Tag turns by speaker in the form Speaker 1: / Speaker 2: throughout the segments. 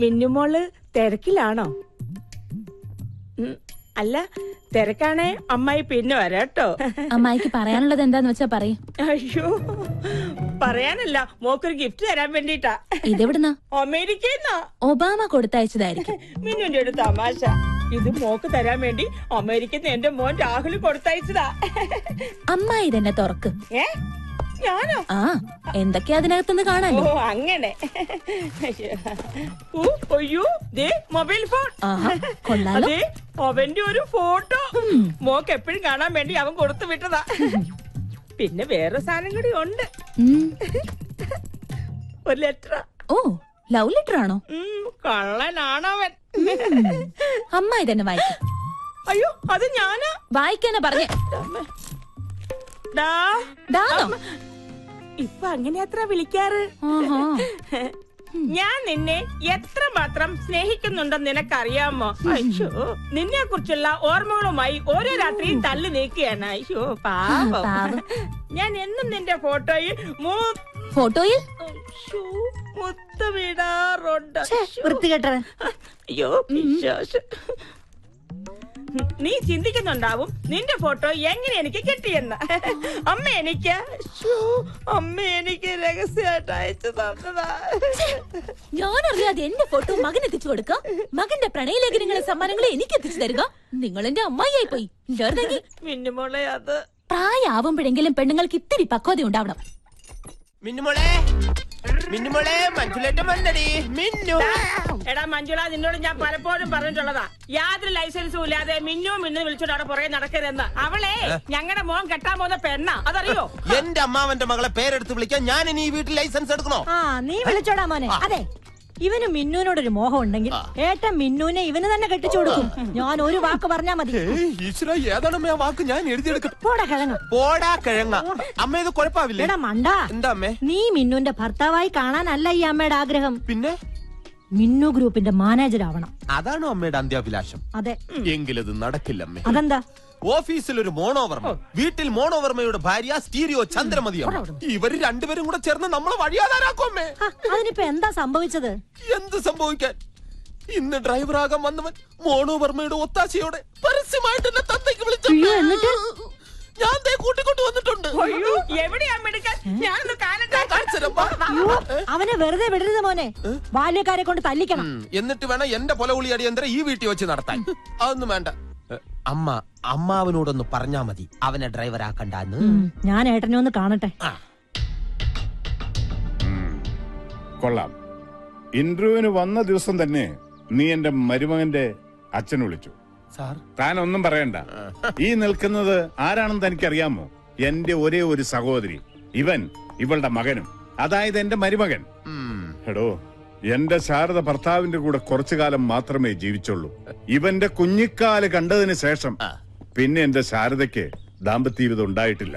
Speaker 1: മിന്നുമോള് തിരക്കിലാണോ? അല്ല, തിരക്കാണേ അമ്മായി പിന്നെ വരാട്ടോ.
Speaker 2: അമ്മായിക്ക് പറയാനുള്ളത് എന്താന്ന് വെച്ചാ പറയും.
Speaker 1: അയ്യോ, പറയാനല്ല, മോക്കൊരു ഗിഫ്റ്റ് തരാൻ വേണ്ടിട്ടാ.
Speaker 2: ഇതെവിടുന്നാ?
Speaker 1: അമേരിക്കന്നാ.
Speaker 2: ഒബാമ കൊടുത്തയച്ചതായിരിക്കും.
Speaker 1: മിന്നുന്റെ ഒരു തമാശ. ഇത് മോക്ക് തരാൻ വേണ്ടി അമേരിക്കന്ന് എന്റെ മോൻ രാഹുൽ കൊടുത്തയച്ചതാ.
Speaker 2: അമ്മായി ഇതെന്നെ തുറക്ക്.
Speaker 1: ഞാനോ?
Speaker 2: ആ, എന്തൊക്കെയാ അതിനകത്തുനിന്ന് കാണാനോ?
Speaker 1: ഓ അങ്ങനെ. അയ്യോ, ദേ മൊബൈൽ ഫോൺ.
Speaker 2: കൊള്ളാലോ.
Speaker 1: അതെ, അവന്റെ ഒരു ഫോട്ടോ മോക്ക് എപ്പോഴും കാണാൻ വേണ്ടി അവൻ കൊടുത്തു വിട്ടതാ. പിന്നെ വേറെ സാധനം കൂടി ഉണ്ട്. ഒരു ലെറ്റർ.
Speaker 2: ഓ, ലവ് ലെറ്റർ ആണോ?
Speaker 1: കള്ളനാണവൻ.
Speaker 2: അമ്മ ഇതെന്നെ വായിക്കും.
Speaker 1: അയ്യോ, അത് ഞാനാ
Speaker 2: വായിക്കാനാ പറഞ്ഞേ.
Speaker 1: ഇപ്പൊ അങ്ങനെ അത്ര വിളിക്കാറ്. ഞാൻ നിന്നെ എത്രമാത്രം സ്നേഹിക്കുന്നുണ്ടെന്ന് നിനക്കറിയാമോ? അയ്യോ, നിന്നെ കുറിച്ചുള്ള ഓർമ്മകളുമായി ഓരോ രാത്രിയും തള്ളി നീക്കുകയാണ്. അയ്യോ പാവം. ഞാൻ എന്നും നിന്റെ ഫോട്ടോയിൽ മുത്തമിടാറുണ്ട്. അയ്യോ, നീ ചിന്തിക്കുന്നുണ്ടാവും നിന്റെ ഫോട്ടോ എങ്ങനെ എനിക്ക് കിട്ടിയെന്ന്. അമ്മ എനിക്ക് രഹസ്യമായിട്ട് അയച്ചു തന്നതാ.
Speaker 2: ഞാനറിയാതെ എന്റെ ഫോട്ടോ മകൻ എത്തിച്ചു കൊടുക്ക. മകന്റെ പ്രണയലേഖനങ്ങളെ സമ്മാനങ്ങളെ എനിക്ക് എത്തിച്ചു തരിക. നിങ്ങൾ എന്റെ അമ്മായിയായി പോയി.
Speaker 1: മിന്നുമോളെ, അത്
Speaker 2: പ്രായമാവുമ്പോഴെങ്കിലും പെണ്ണുങ്ങൾക്ക് ഇത്തിരി പക്വത ഉണ്ടാവണം.
Speaker 1: എടാ മഞ്ജുള, നിന്നോട് ഞാൻ പലപ്പോഴും പറഞ്ഞിട്ടുള്ളതാ, യാതൊരു ലൈസൻസും ഇല്ലാതെ മിന്നു വിളിച്ചോണ്ട് അവിടെ പുറകെ നടക്കരുതെന്ന്. അവളെ ഞങ്ങളുടെ മോൻ കെട്ടാൻ പോകുന്ന പെണ്ണാ, അതറിയോ?
Speaker 3: എന്റെ അമ്മാവന്റെ മകളെ പേരെടുത്ത് വിളിക്കാൻ ഞാൻ ഇനി ഈ വീട്ടിൽ ലൈസൻസ് എടുക്കണോ?
Speaker 4: നീ വിളിച്ചോടാ മോനെ. അതെ, ഇവന് മിന്നുവിനോടൊരു മോഹം ഉണ്ടെങ്കിൽ ഏട്ടൻ മിന്നുവിനെ ഇവന് തന്നെ കെട്ടിച്ചു കൊടുക്കും. ഞാൻ ഒരു വാക്ക് പറഞ്ഞാ മതി.
Speaker 3: ഏതാണ് ആ വാക്ക്? ഞാൻ എഴുതിയെടുക്കും.
Speaker 4: പോടാ
Speaker 3: കിഴങ്ങ. അമ്മ ഇത് കുഴപ്പമില്ല.
Speaker 4: എടാ മണ്ട,
Speaker 3: എന്താ അമ്മേ?
Speaker 4: നീ മിന്നുവിന്റെ ഭർത്താവായി കാണാനല്ല ഈ അമ്മയുടെ ആഗ്രഹം.
Speaker 3: പിന്നെ
Speaker 4: മിന്നു ഗ്രൂപ്പിന്റെ മാനേജർ ആവണം.
Speaker 3: അതാണോ അമ്മയുടെ അന്ത്യാഭിലാഷം?
Speaker 4: അതെ.
Speaker 3: എങ്കിലത് നടക്കില്ലമ്മേ.
Speaker 4: അതെന്താ?
Speaker 3: ഓഫീസിൽ ഒരു മോണോവർമ്മ, വീട്ടിൽ മോണോവർമ്മയുടെ ഭാര്യ സ്റ്റീരിയോ ചന്ദ്രമതിയാണ്. ഇവര് രണ്ടുപേരും കൂടെ ചേർന്ന് നമ്മളെ വഴിയാതാരാക്കും അമ്മേ.
Speaker 4: അതിനിപ്പോ എന്താ സംഭവിച്ചത്?
Speaker 3: എന്ത് സംഭവിക്കാൻ? ഇന്ന് ഡ്രൈവറാകാൻ വന്നവൻ മോണോവർമ്മയുടെ ഒത്താശയോടെ പരസ്യമായിട്ട് എന്നെ തന്തയ്ക്ക് വിളിച്ചു.
Speaker 4: എന്നിട്ട്
Speaker 3: ഞാൻ കൂട്ടിക്കൊണ്ട് വന്നിട്ടുണ്ട്.
Speaker 4: അവനെ വെറുതെ വിടരുത് മോനെ, ബാല്യക്കാരെ കൊണ്ട് തല്ലിക്കണം.
Speaker 3: എന്നിട്ട് വേണം എന്റെ പൊലവുളി അടിയന്തരം ഈ വീട്ടിൽ വെച്ച് നടത്താൻ. അതൊന്നും വേണ്ട. അമ്മാവനോടൊന്ന് പറഞ്ഞാ മതി അവനെ ഡ്രൈവർ ആക്കണ്ടെന്ന്.
Speaker 4: ഞാൻ ഏട്ടനെ ഒന്ന് കാണട്ടെ.
Speaker 5: കൊള്ളാം. ഇന്റർവ്യൂവിന് വന്ന ദിവസം തന്നെ നീ എന്റെ മരുമകന്റെ അച്ഛൻ വിളിച്ചു. താൻ ഒന്നും പറയണ്ട. ഈ നിൽക്കുന്നത് ആരാണെന്ന് തനിക്കറിയാമോ? എന്റെ ഒരേ ഒരു സഹോദരി, ഇവളുടെ മകനും, അതായത് എന്റെ മരുമകൻ. എടോ, എന്റെ ശാരദ ഭർത്താവിന്റെ കൂടെ കുറച്ചു കാലം മാത്രമേ ജീവിച്ചുള്ളൂ. ഇവന്റെ കുഞ്ഞിക്കാല് കണ്ടതിന് ശേഷം പിന്നെ എന്റെ ശാരദയ്ക്ക് ദാമ്പത്യ ജീവിതം ഉണ്ടായിട്ടില്ല.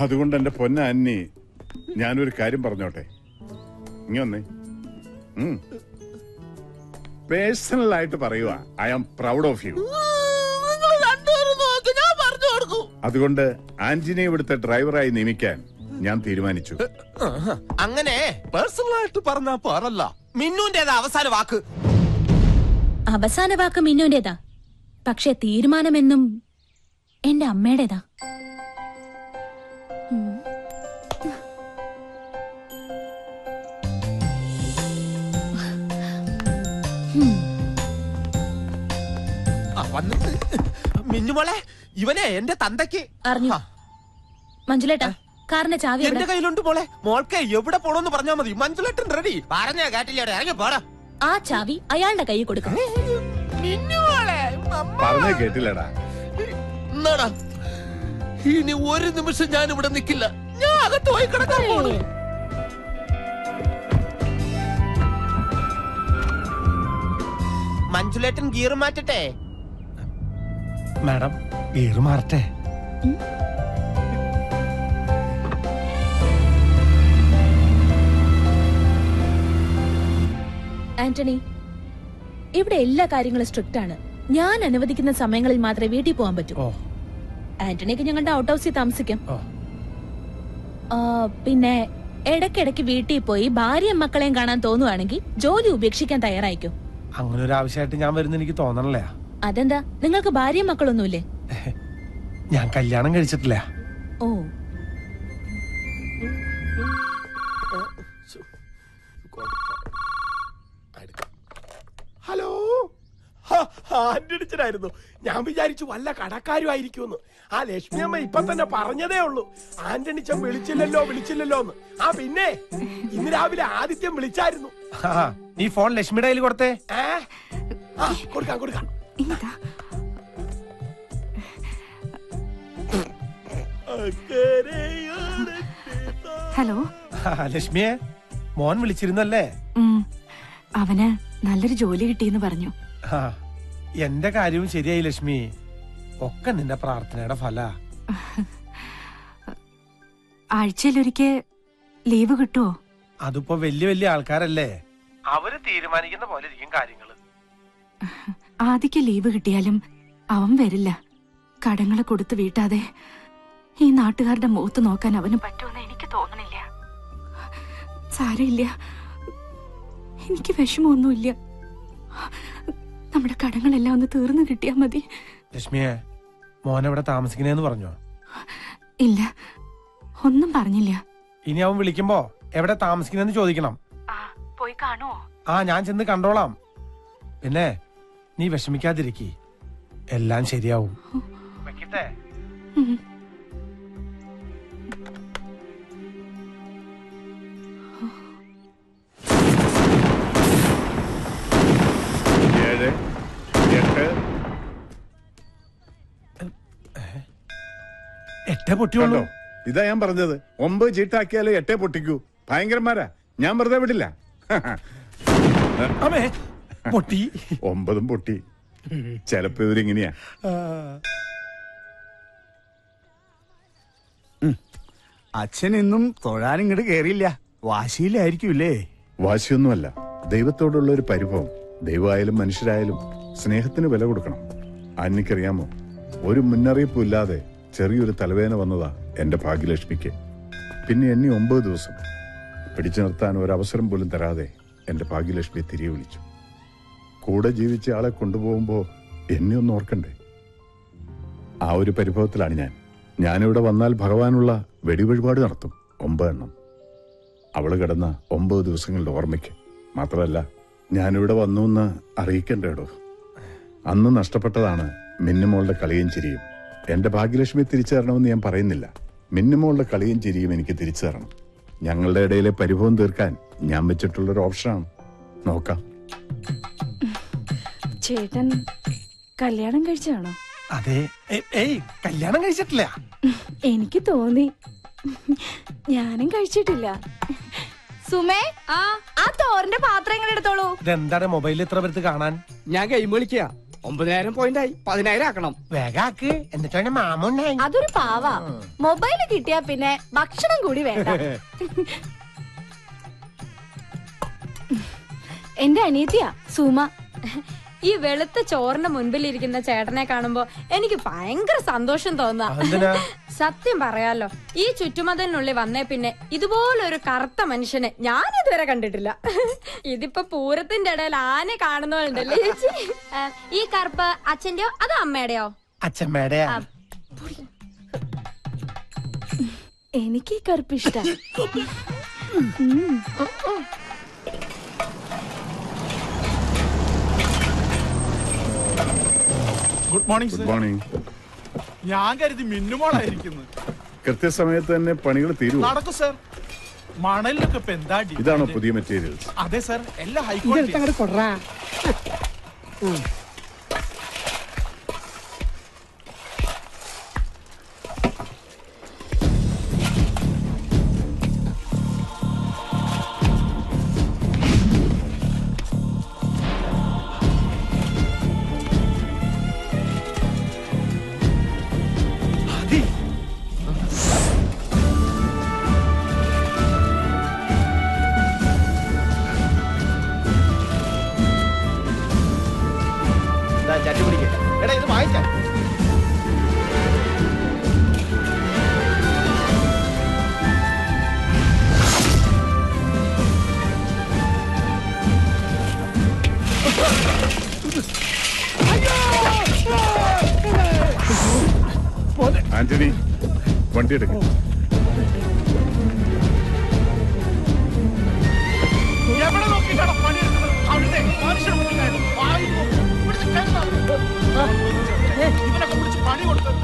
Speaker 5: അതുകൊണ്ട് എന്റെ പൊന്ന അന്നി, ഞാനൊരു കാര്യം പറഞ്ഞോട്ടെ. ഇങ്ങൊന്നേ, പേഴ്സണൽ ആയിട്ട് പറയുക, I am proud of you. അതുകൊണ്ട് ആന്റണിയെ ഇവിടുത്തെ ഡ്രൈവറായി നിയമിക്കാൻ ഞാൻ തീരുമാനിച്ചു.
Speaker 3: അങ്ങനെ പേഴ്സണൽ ആയിട്ട് പറഞ്ഞാ പോരല്ല. മിന്നുന്റേതാ അവസാന വാക്ക്.
Speaker 2: അവസാന വാക്ക് മിന്നുന്റേതാ, പക്ഷെ തീരുമാനമെന്നും എന്റെ അമ്മയുടേതാ.
Speaker 3: മിന്നുമോളെ, ഇവനെ എന്റെ തന്തയ്ക്ക്
Speaker 2: അറിഞ്ഞു. മഞ്ജുലേട്ടാ, കാറിന്റെ ചാവി
Speaker 3: എന്റെ കയ്യിലുണ്ട് മോളെ. മോൾക്ക് എവിടെ പോണോന്ന് പറഞ്ഞാ മതി. മഞ്ജുലേട്ടൻ റെഡി. പറഞ്ഞ കേട്ടില്ലേ? ഇറങ്ങി പോടാ.
Speaker 2: ആ ചാവി അയാളുടെ കയ്യിൽ കൊടുക്കും.
Speaker 5: പറഞ്ഞ കേട്ടില്ലടാ.
Speaker 3: ഇനി ഒരു നിമിഷം ഞാൻ ഇവിടെ നിൽക്കില്ല. ഞാൻ അകത്ത് പോയി കിടക്കാൻ പോണു. മഞ്ജുലേട്ടൻ ഗിയർ മാറ്റട്ടെ? മാഡം, ഗിയർ മാറട്ടെ?
Speaker 2: ആന്റണി, ഇവിടെ എല്ലാ കാര്യങ്ങളും സ്ട്രിക്റ്റ് ആണ്. ഞാൻ അനുവദിക്കുന്ന സമയങ്ങളിൽ മാത്രമേ വീട്ടിൽ പോകാൻ പറ്റൂ. ആന്റണിക്ക് ഞങ്ങളുടെ ഔട്ട് ഹൗസിൽ താമസിക്കാം. പിന്നെ ഇടയ്ക്കിടയ്ക്ക് വീട്ടിൽ പോയി ഭാര്യയും മക്കളെയും കാണാൻ തോന്നുവാണെങ്കിൽ ജോലി ഉപേക്ഷിക്കാൻ തയ്യാറായിക്കോ.
Speaker 6: അങ്ങനെ ഒരു ആവശ്യമായിട്ട് ഞാൻ വരുന്ന എനിക്ക് തോന്നണല്ലേ.
Speaker 2: അതെന്താ, നിങ്ങൾക്ക് ഭാര്യയും മക്കളൊന്നുമില്ലേ?
Speaker 6: ഞാൻ കല്യാണം കഴിച്ചിട്ടില്ല.
Speaker 2: ഓ,
Speaker 7: ഹലോ, ആന്റണിച്ചനായിരുന്നു. ഞാൻ വിചാരിച്ചു വല്ല കടക്കാരുമായിരിക്കുമെന്ന്. ആ ലക്ഷ്മി അമ്മ ഇപ്പൊ തന്നെ പറഞ്ഞതേ ഉള്ളൂ, ആന്റണിച്ചൻ വിളിച്ചില്ലല്ലോ എന്ന്. ആ പിന്നെ ഇന്ന് രാവിലെ ആദിത്യം വിളിച്ചായിരുന്നു.
Speaker 6: ഈ ഫോൺ ലക്ഷ്മിയുടെ കയ്യിൽ കൊടുത്തേ.
Speaker 7: കൊടുക്കാം.
Speaker 8: ഹലോ
Speaker 6: ലക്ഷ്മിയെ, മോൻ വിളിച്ചിരുന്നല്ലേ?
Speaker 8: അവന് നല്ലൊരു ജോലി കിട്ടിയെന്ന് പറഞ്ഞു.
Speaker 6: എന്റെ കാര്യവും ശരിയായി ലക്ഷ്മി. ഒക്കെ നിന്റെ പ്രാർത്ഥനയുടെ ഫല.
Speaker 8: ആഴ്ചയിലൊരിക്കൽ ലീവ് കിട്ടുമോ?
Speaker 6: അതിപ്പോ വലിയ വലിയ ആൾക്കാരല്ലേ, അവര് തീരുമാനിക്കുന്ന പോലെ ഇരിക്കും കാര്യങ്ങള്.
Speaker 8: ആദ്യക്ക് ലീവ് കിട്ടിയാലും അവൻ വരില്ല. കടങ്ങള് കൊടുത്തു വീട്ടാതെ ഈ നാട്ടുകാരുടെ മുഖത്ത് നോക്കാൻ അവന് പറ്റുമെന്ന് എനിക്ക് തോന്നണില്ല. സാരമില്ല, എനിക്ക് വിഷമമൊന്നുമില്ല. നമ്മുടെ കടങ്ങളെല്ലാം ഒന്ന് തീർന്നു കിട്ടിയാ മതി.
Speaker 6: ലക്ഷ്മിയെ, മോൻ എവിടെ താമസിക്കണേന്ന് പറഞ്ഞോ?
Speaker 8: ഇല്ല, ഒന്നും പറഞ്ഞില്ല.
Speaker 6: ഇനി അവൻ വിളിക്കുമ്പോ എവിടെ താമസിക്കണെന്ന് ചോദിക്കണം.
Speaker 8: പോയി കാണുവോ?
Speaker 6: ഞാൻ ചെന്ന് കണ്ടോളാം. പിന്നെ നീ വിഷമിക്കാതിരിക്കി, എല്ലാം ശരിയാവും. വെക്കട്ടെ? എട്ടേ പൊട്ടിയുള്ളൂ.
Speaker 5: ഇതാ ഞാൻ പറഞ്ഞത്, 9 ചീട്ടാക്കിയാലേ 8 പൊട്ടിക്കൂ. ഭയങ്കരന്മാരാ, ഞാൻ വെറുതെ വിടില്ല.
Speaker 6: അമ്മേ, പൊട്ടി.
Speaker 5: 9 പൊട്ടി. ചിലപ്പോ ഇവരിങ്ങനെയാ.
Speaker 9: അച്ഛൻ ഇന്നും തൊഴാനിങ്ങോട്ട് കേറിയില്ല. വാശിയിലായിരിക്കൂല്ലേ?
Speaker 5: വാശിയൊന്നുമല്ല, ദൈവത്തോടുള്ള ഒരു പരിഭവം. ദൈവമായാലും മനുഷ്യരായാലും സ്നേഹത്തിന് വില കൊടുക്കണം. അന്നിക്കറിയാമോ, ഒരു മുന്നറിയിപ്പും ഇല്ലാതെ ചെറിയൊരു തലവേദന വന്നതാ എന്റെ ഭാഗ്യലക്ഷ്മിക്ക്. പിന്നെ എന്നെ 9 ദിവസം പിടിച്ചു നിർത്താൻ ഒരവസരം പോലും തരാതെ എന്റെ ഭാഗ്യലക്ഷ്മിയെ തിരികെ വിളിച്ചു. കൂടെ ജീവിച്ച ആളെ കൊണ്ടുപോകുമ്പോ എന്നെ ഒന്ന് ഓർക്കണ്ടേ? ആ ഒരു പരിഭവത്തിലാണ് ഞാനിവിടെ വന്നാൽ ഭഗവാനുള്ള വെടിവഴിപാട് നടത്തും. 9 എണ്ണം. അവള് കിടന്ന 9 ദിവസങ്ങളുടെ ഓർമ്മയ്ക്ക്. മാത്രമല്ല, ഞാനിവിടെ വന്നു എന്ന് അറിയിക്കണ്ടേടോ. അന്ന് നഷ്ടപ്പെട്ടതാണ് മിന്നുമോളുടെ കളിയും ചിരിയും. എന്റെ ഭാഗ്യലക്ഷ്മി തിരിച്ചു തരണമെന്ന് ഞാൻ പറയുന്നില്ല. മിന്നുമോളുടെ കളിയും ചിരിയും എനിക്ക് തിരിച്ചു തരണം. ഞങ്ങളുടെ ഇടയിലെ പരിഭവം തീർക്കാൻ ഞാൻ വെച്ചിട്ടുള്ളൊരു ഓപ്ഷനാണ്. നോക്കാം.
Speaker 8: ചേട്ടൻ കല്യാണം കഴിച്ചാണോ?
Speaker 6: അതെ. കല്യാണം കഴിച്ചിട്ടില്ല.
Speaker 8: എനിക്ക് തോന്നി. ഞാനും കഴിച്ചിട്ടില്ല. സുമേ, ആ തോറിന്റെ പാത്രം എങ്ങനെ എടുത്തോളൂ.
Speaker 6: ഇതെന്താണ് മൊബൈലിൽ ഇത്ര പേർക്ക് കാണാൻ?
Speaker 7: ഞാൻ ഗെയിം കളിക്കുക. 9,000 പോയിന്റായി. 10,000 ആക്കണം.
Speaker 6: വേഗാക്ക്, എന്നിട്ടാണ് മാമുണ്ടായി.
Speaker 8: അതൊരു പാവാ. മൊബൈല് കിട്ടിയാ പിന്നെ ഭക്ഷണം കൂടി വേണ്ട. എന്റെ അനിയത്തിയാ സുമ.
Speaker 10: ഈ വെളുത്ത ചോറിന്റെ മുൻപിലിരിക്കുന്ന ചേട്ടനെ കാണുമ്പോ എനിക്ക് ഭയങ്കര സന്തോഷം തോന്നാ. സത്യം പറയാലോ, ഈ ചുറ്റുമതിലിനുള്ളിൽ വന്നേ പിന്നെ ഇതുപോലൊരു കറുത്ത മനുഷ്യനെ ഞാൻ ഇതുവരെ കണ്ടിട്ടില്ല. ഇതിപ്പോ പൂരത്തിന്റെ ഇടയിൽ ആനെ കാണുന്നവരുണ്ടല്ലേ ചേച്ചി. ഈ കറുപ്പ് അച്ഛന്റെയോ അതോ അമ്മയുടെയോ?
Speaker 6: അച്ഛമ്മയുടെ.
Speaker 8: എനിക്ക് ഈ കറുപ്പ് ഇഷ്ടം.
Speaker 9: Good morning.
Speaker 5: Good morning.
Speaker 9: ഞാൻ കരുതി മിന്നുമോളായിരിക്കുന്നു.
Speaker 5: കൃത്യസമയത്ത് തന്നെ പണികൾ തീരുവോ?
Speaker 9: നടക്കും സർ. മണലിലൊക്കെ ഇപ്പൊ എന്താ?
Speaker 5: ഇതാണോ പുതിയ മെറ്റീരിയൽസ്?
Speaker 9: അതെ സർ, എല്ലാം ഹൈ ക്വാളിറ്റി.
Speaker 3: എടാ, ഇത് വാങ്ങിക്കാം.
Speaker 5: ആന്റണി വണ്ടി എടുക്കും.
Speaker 9: എവിടെ നോക്കിയിട്ടാണ് പണിയെടുക്കുന്നത്? അവിടെ മനുഷ്യൻ ഇവനൊക്കെ വിളിച്ച് പണി കൊടുത്തത്.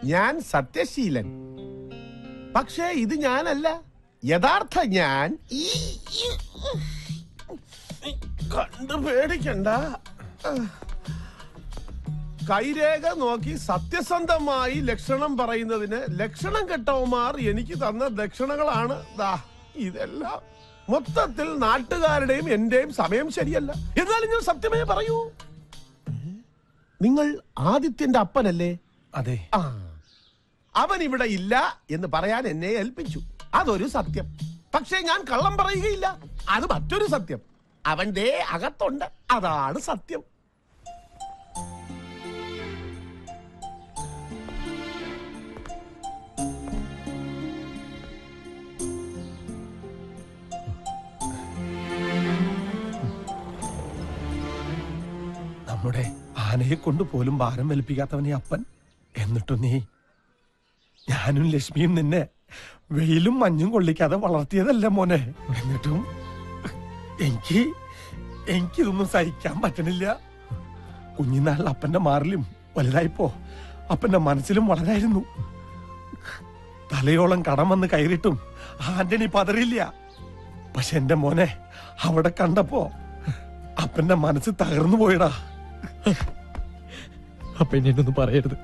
Speaker 7: ഞാൻ സത്യശീലൻ, പക്ഷേ ഇത് ഞാനല്ല. യഥാർത്ഥ ഞാൻ കണ്ടു പേടിക്കണ്ട. കൈരേഖ നോക്കി സത്യസന്ധമായി ലക്ഷണം പറയുന്നതിന് ലക്ഷണം കെട്ടവന്മാർ എനിക്ക് തന്ന ദക്ഷിണകളാണ് ഇതെല്ലാം. മൊത്തത്തിൽ നാട്ടുകാരുടെയും എന്റെയും സമയം ശരിയല്ല. എന്നാലും ഞാൻ സത്യമേ പറയൂ. നിങ്ങൾ ആദിത്യന്റെ അപ്പനല്ലേ?
Speaker 6: അതെ.
Speaker 7: അവൻ ഇവിടെ ഇല്ല എന്ന് പറയാൻ എന്നെ ഏൽപ്പിച്ചു. അതൊരു സത്യം. പക്ഷേ ഞാൻ കള്ളം പറയുകയില്ല. അത് മറ്റൊരു സത്യം. അവന്റെ അകത്തുണ്ട്. അതാണ് സത്യം.
Speaker 6: നമ്മുടെ ആനയെ കൊണ്ട് പോലും ഭാരം വലിപ്പിക്കാത്തവനെ അപ്പൻ. എന്നിട്ടും നീ, ഞാനും ലക്ഷ്മിയും നിന്നെ വെയിലും മഞ്ഞും കൊള്ളിക്കാതെ വളർത്തിയതല്ല മോനെ. എന്നിട്ടും എനിക്കിതൊന്നും സഹിക്കാൻ പറ്റണില്ല. കുഞ്ഞിനാളിൽ അപ്പന്റെ മാറിലും വലുതായിപ്പോ അപ്പന്റെ മനസ്സിലും വളരായിരുന്നു. തലയോളം കടം വന്ന് കയറിയിട്ടും ആന്റണി പതറില്ല. പക്ഷെ എന്റെ മോനെ അവിടെ കണ്ടപ്പോ അപ്പന്റെ മനസ്സ് തകർന്നു പോയിടാ.
Speaker 11: അപ്പൊ എന്നൊന്നും പറയരുത്.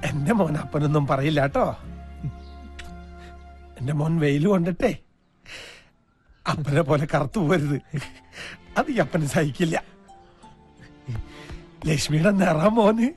Speaker 6: എന്റെ മോൻ അപ്പനൊന്നും പറയില്ല കേട്ടോ. എന്റെ മോൻ വെയിൽ കൊണ്ടിട്ടേ അപ്പനെ പോലെ കറുത്തു പോരുത്. അത് ഈ അപ്പന് സഹിക്കില്ല. ലക്ഷ്മിയുടെ നിറ മോന്